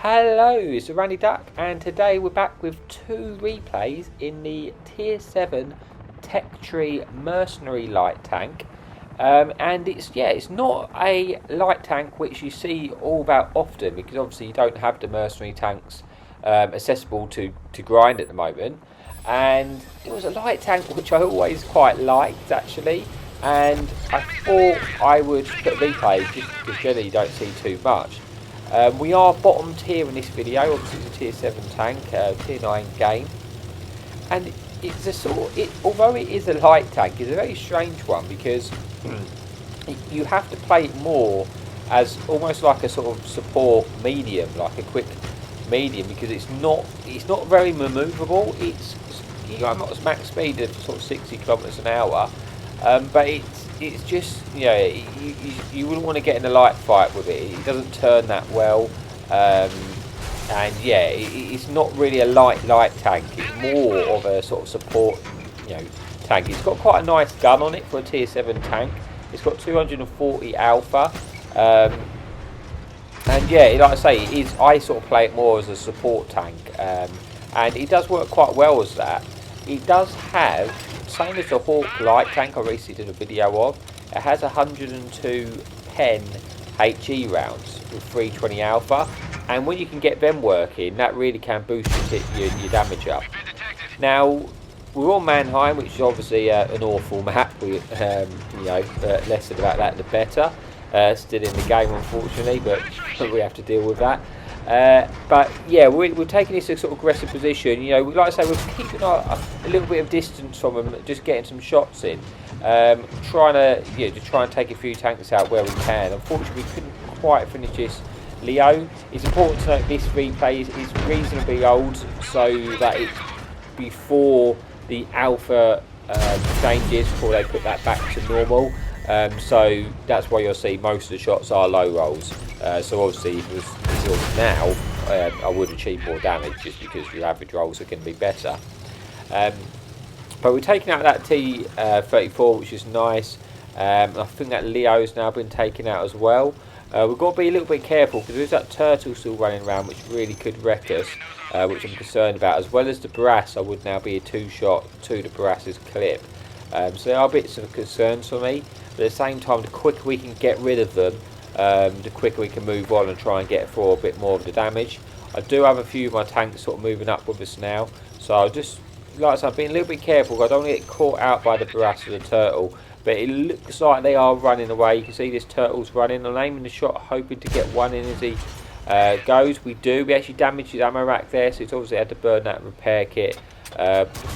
Hello, it's Randy Duck, and today we're back with two replays in the Tier 7 Tech Tree Mercenary light tank. And it's not a light tank which you see all that often, because obviously you don't have the mercenary tanks accessible to grind at the moment. And it was a light tank which I always quite liked actually, and I thought I would put a replay just because generally you don't see too much. We are bottom tier in this video. Obviously it's a tier 7 tank, tier 9 game, and it's although it is a light tank, it's a very strange one because you have to play it more as almost like a sort of support medium, like a quick medium, because it's not very maneuverable. You got max speed of sort of 60 kilometers an hour, but it's just, you wouldn't want to get in a light fight with it. It doesn't turn that well, and yeah, it's not really a light tank. It's more of a sort of support, tank. It's got quite a nice gun on it for a tier 7 tank. It's got 240 alpha, and yeah, like I say, I sort of play it more as a support tank, and it does work quite well as that. It does have, same as the Hawk light tank I recently did a video of, it has 102 pen HE rounds with 320 alpha, and when you can get them working, that really can boost your damage up. Now, we're on Mannheim, which is obviously an awful map. Less about that the better. Still in the game, unfortunately, but we have to deal with that. But yeah, we're taking this sort of aggressive position. Like I say, we're keeping a little bit of distance from them, just getting some shots in, trying to take a few tanks out where we can. Unfortunately, we couldn't quite finish this Leo. It's important to note this replay is reasonably old, so that it's before the alpha changes, before they put that back to normal. So that's why you'll see most of the shots are low rolls. So obviously if it was now, I would achieve more damage just because your average rolls are going to be better. But we're taking out that T34, which is nice. I think that Leo's now been taken out as well. We've got to be a little bit careful because there's that turtle still running around which really could wreck us, which I'm concerned about, as well as the brass. I would now be a 2-shot to the brass's clip. So there are bits of concerns for me, but at the same time, the quicker we can get rid of them, the quicker we can move on and try and get for a bit more of the damage. I do have a few of my tanks sort of moving up with us now, so I'll just, like I said, I'm being a little bit careful because I don't want to get caught out by the brass or the turtle. But it looks like they are running away. You can see this turtle's running. I'm aiming the shot, hoping to get one in as he goes. We actually damaged his ammo rack there, so it's obviously had to burn that repair kit.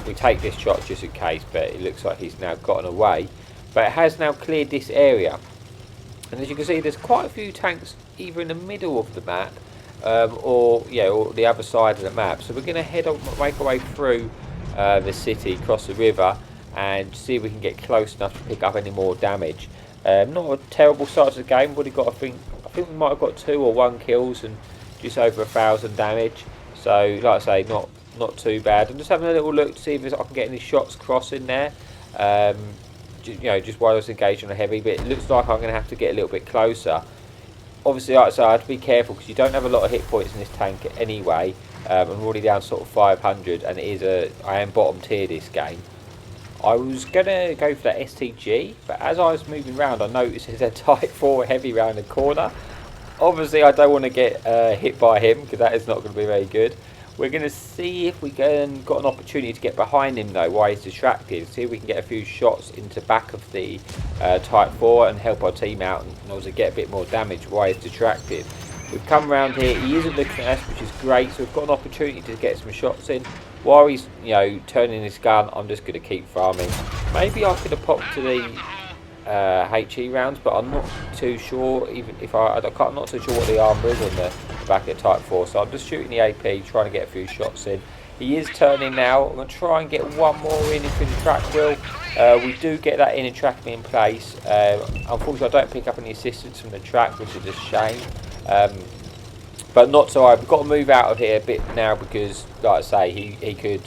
We take this shot just in case, but it looks like he's now gotten away. But it has now cleared this area, and as you can see, there's quite a few tanks either in the middle of the map, or the other side of the map. So we're going to make our way through the city, across the river, and see if we can get close enough to pick up any more damage. Not a terrible start to the game. I think we might have got 2 or 1 kills and just over 1,000 damage. So like I say, not too bad. I'm just having a little look to see if I can get any shots crossing there. Just while I was engaged on a heavy, but it looks like I'm going to have to get a little bit closer. Obviously, like I say, I have to be careful because you don't have a lot of hit points in this tank anyway. I'm already down sort of 500, and I am bottom tier this game. I was going to go for that STG, but as I was moving around, I noticed there's a Type 4 heavy round the corner. Obviously, I don't want to get hit by him, because that is not going to be very good. We're going to see if we got an opportunity to get behind him, though, while he's distracted. See if we can get a few shots into back of the Type 4 and help our team out, and also get a bit more damage while he's distracted. We've come around here. He isn't looking at us, which is great, so we've got an opportunity to get some shots in. While he's, turning his gun, I'm just going to keep farming. Maybe I could have popped to the HE rounds, but I'm not too sure. Even if I'm not too sure what the armour is on the back of Type 4. So I'm just shooting the AP, trying to get a few shots in. He is turning now. I'm going to try and get one more in if the track will. We do get that in and track me in place. Unfortunately, I don't pick up any assistance from the track, which is a shame. But not so hard. We've got to move out of here a bit now because, like I say, he could,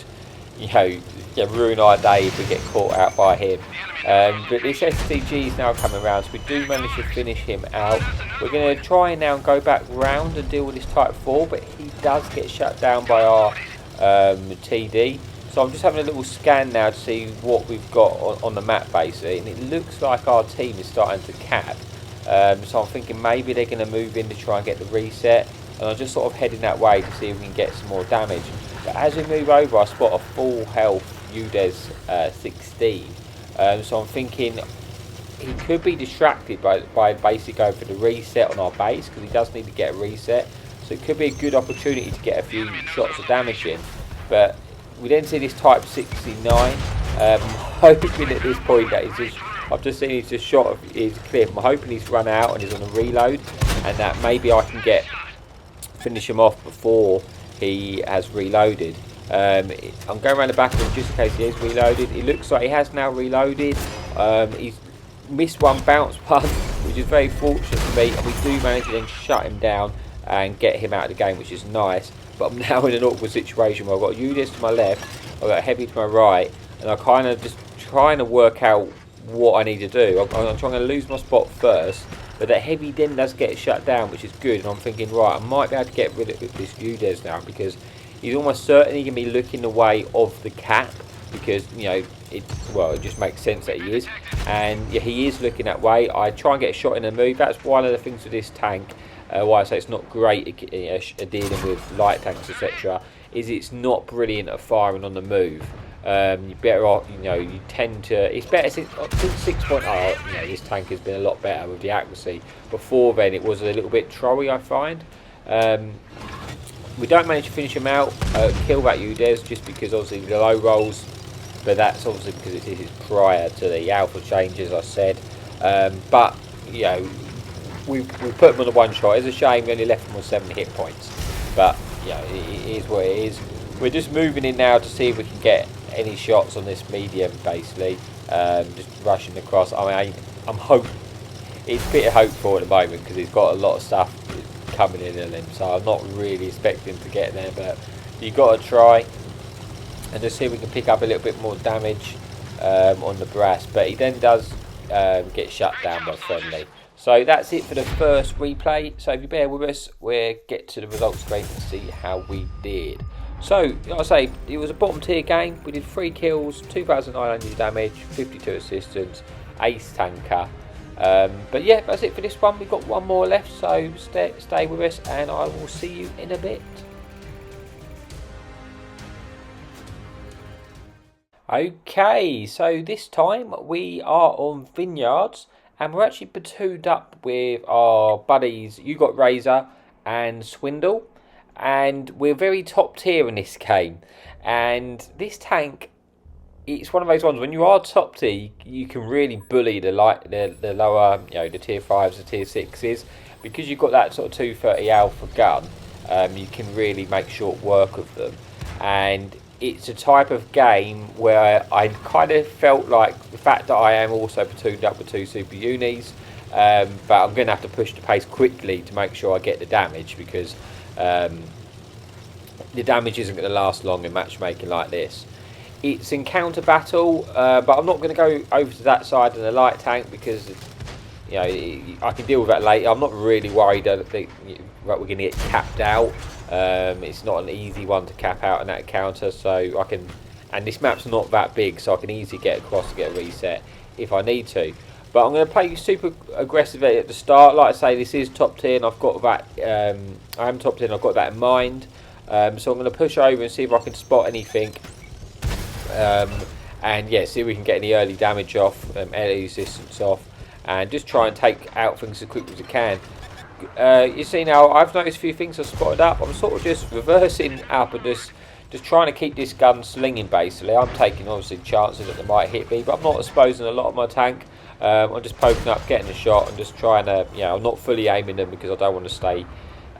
yeah, ruin our day if we get caught out by him. But this STG is now coming around, so we do manage to finish him out. We're going to try and now go back round and deal with this Type 4, but he does get shut down by our TD. So I'm just having a little scan now to see what we've got on the map basically, and it looks like our team is starting to cap. So I'm thinking maybe they're going to move in to try and get the reset, and I'm just sort of heading that way to see if we can get some more damage. But as we move over, I spot a full health UDES 16. So I'm thinking he could be distracted by basically going for the reset on our base, because he does need to get a reset. So it could be a good opportunity to get a few shots of damage in. But we then see this Type 69. Hoping at this point that I've just seen he's just shot of his clip. I'm hoping he's run out and he's on a reload, and that maybe I can finish him off before he has reloaded. I'm going around the back of him just in case he is reloaded. It looks like he has now reloaded. He's missed one bounce punt, which is very fortunate for me, and we do manage to then shut him down and get him out of the game, which is nice. But I'm now in an awkward situation where I've got UDES to my left, I've got a heavy to my right, and I'm kind of just trying to work out what I need to do. I'm trying to lose my spot first, but that heavy then does get shut down, which is good. And I'm thinking, right, I might be able to get rid of this UDES now, because he's almost certainly going to be looking the way of the cap, because, you know, it just makes sense that he is. And yeah, he is looking that way. I try and get a shot in the move. That's one of the things with this tank, why I say it's not great at dealing with light tanks, etc., is it's not brilliant at firing on the move. You're better off, you know, you tend to, it's better since 6.0, you know, this tank has been a lot better with the accuracy. Before then it was a little bit trolly, I find. We don't manage to finish him out, kill that UDES, just because obviously the low rolls, but that's obviously because it is prior to the alpha changes, I said. But, you know, we put him on the one shot. It's a shame we only left him on 7 hit points, but yeah, it is what it is. We're just moving in now to see if we can get any shots on this medium, basically. Just rushing across. I mean, I'm hoping it's a bit hopeful at the moment because he's got a lot of stuff coming in on him, so I'm not really expecting to get there, but you've got to try and just see if we can pick up a little bit more damage on the brass. But he then does get shut down by friendly. So that's it for the first replay. So if you bear with us, we'll get to the results screen and see how we did. So, like I say, it was a bottom tier game. We did 3 kills, 2,900 damage, 52 assistance, ace tanker. But yeah, that's it for this one. We've got one more left, so stay with us and I will see you in a bit. Okay, so this time we are on Vineyards. And we're actually platooned up with our buddies, You Got Razor and Swindle. And we're very top tier in this game. And this tank, it's one of those ones, when you are top tier, you can really bully the lower, you know, the tier 5s, the tier 6s. Because you've got that sort of 230 alpha gun, you can really make short work of them. And it's a type of game where I kind of felt like the fact that I am also platooned up with 2 super unis, but I'm going to have to push the pace quickly to make sure I get the damage, because the damage isn't going to last long in matchmaking like this. It's encounter battle, but I'm not going to go over to that side of the light tank because, you know, I can deal with that later. I'm not really worried that we're going to get capped out. It's not an easy one to cap out in that encounter, so I can, and this map's not that big, so I can easily get across to get a reset if I need to. But I'm going to play super aggressively at the start. Like I say, this is top tier, and I've got that. I am top tier, and I've got that in mind. So I'm going to push over and see if I can spot anything. And yeah, see if we can get any early damage off, early resistance off, and just try and take out things as quickly as I can. You see now, I've noticed a few things I've spotted up. I'm sort of just reversing up and just trying to keep this gun slinging, basically. I'm taking, obviously, chances that they might hit me, but I'm not exposing a lot of my tank. I'm just poking up, getting a shot, and just trying to, you know, I'm not fully aiming them because I don't want to stay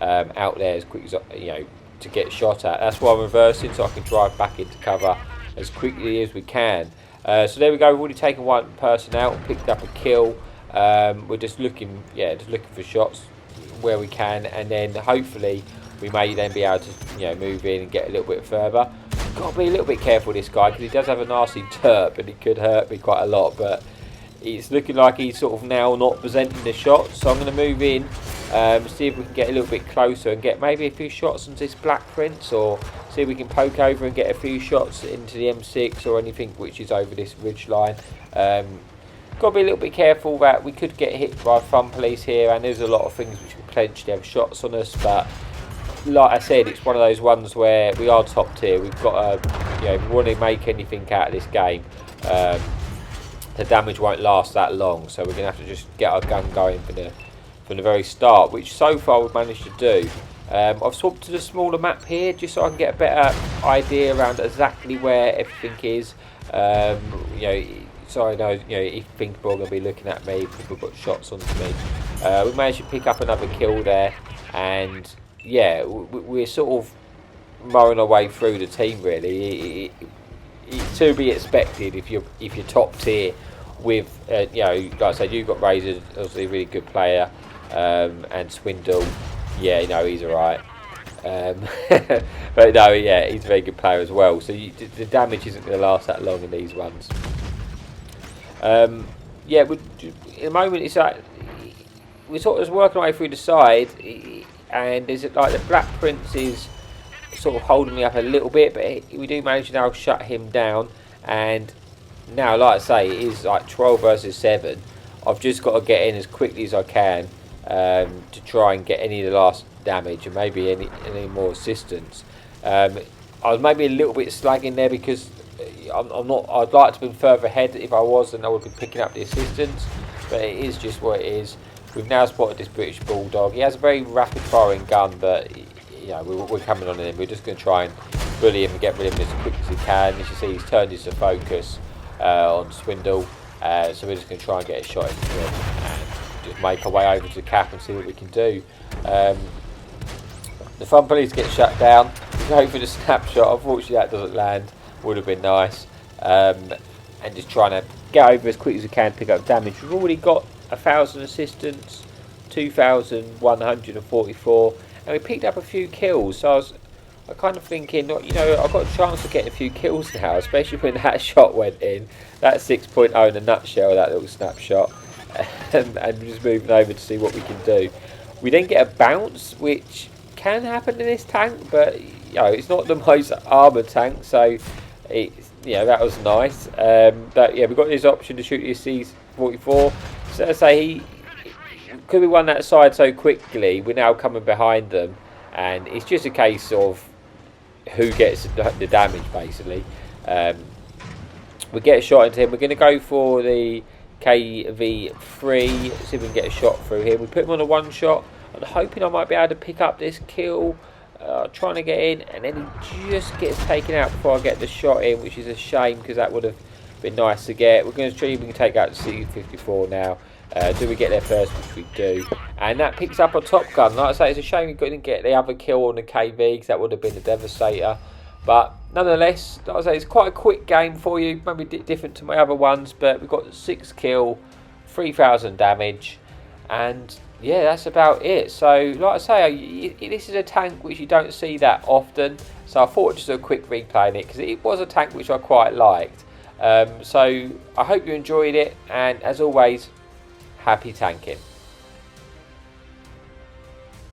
out there as quick as, you know, to get shot at. That's why I'm reversing, so I can drive back into cover as quickly as we can. So there we go, we've already taken one person out, picked up a kill. We're just looking, for shots where we can, and then hopefully we may then be able to, you know, move in and get a little bit further. got to be a little bit careful this guy, because he does have a nasty terp and he could hurt me quite a lot, but it's looking like he's sort of now not presenting the shots, so I'm going to move in, see if we can get a little bit closer and get maybe a few shots on this Black Prince, or see if we can poke over and get a few shots into the M6 or anything which is over this ridge line. Got to be a little bit careful that we could get hit by fun police here, and there's a lot of things which could potentially have shots on us, but like I said, it's one of those ones where we are top tier. We've got to, if we want to make anything out of this game, the damage won't last that long, so we're going to have to just get our gun going from the very start, which so far we've managed to do. I've swapped to the smaller map here just so I can get a better idea around exactly where everything is. So I know, if people are going to be looking at me, people have got shots onto me. We managed to pick up another kill there, and yeah, we're sort of mowing our way through the team really. It's to be expected if you're top tier with like I said, you've got Razor, obviously a really good player, and Swindle, he's alright. But no, yeah, he's a very good player as well, so the damage isn't going to last that long in these ones. At the moment it's like we're sort of working our way through the side, and there's like the Black Prince is sort of holding me up a little bit, but we do manage to now shut him down. And now, like I say, it is like 12 versus 7. I've just got to get in as quickly as I can to try and get any of the last damage and maybe any more assistance. I was maybe a little bit slagging there because I'm not. I'd like to have been further ahead. If I was, then I would be picking up the assistance. But it is just what it is. We've now spotted this British Bulldog. He has a very rapid firing gun, but we're coming on him. We're just going to try and bully him and get rid of him as quick as we can. As you see, he's turned his focus on Swindle, so we're just going to try and get a shot into him and just make our way over to the cap and see what we can do. The fun police get shut down. Go for the snapshot. Unfortunately, that doesn't land. Would have been nice. And just trying to get over as quick as we can, pick up damage. We've already got 1,000 assistance, 2,144, and we picked up a few kills. So I was kind of thinking, I've got a chance of getting a few kills now, especially when that shot went in. That's 6.0 in a nutshell, that little snapshot. And just moving over to see what we can do. We then get a bounce, which can happen in this tank, but it's not the most armoured tank, so that was nice. But yeah, we've got this option to shoot the C-44. So I say because we won that side so quickly, we're now coming behind them, and it's just a case of who gets the damage basically. We get a shot into him. We're going to go for the KV3, see if we can get a shot through him. We put him on a one shot. I'm hoping I might be able to pick up this kill. Trying to get in, and then he just gets taken out before I get the shot in, which is a shame because that would have been nice to get. We're going to see if we can take out the C-54 now. Do we get there first, which we do, and that picks up a top gun. Like I say, it's a shame we couldn't get the other kill on the KV because that would have been a devastator, but nonetheless, like I say, it's quite a quick game for you, maybe different to my other ones, but we've got 6 kill, 3,000 damage, and yeah, that's about it. So like I say, this is a tank which you don't see that often, so I thought I'd just do a quick replay on it because it was a tank which I quite liked. So I hope you enjoyed it, and as always, happy tanking.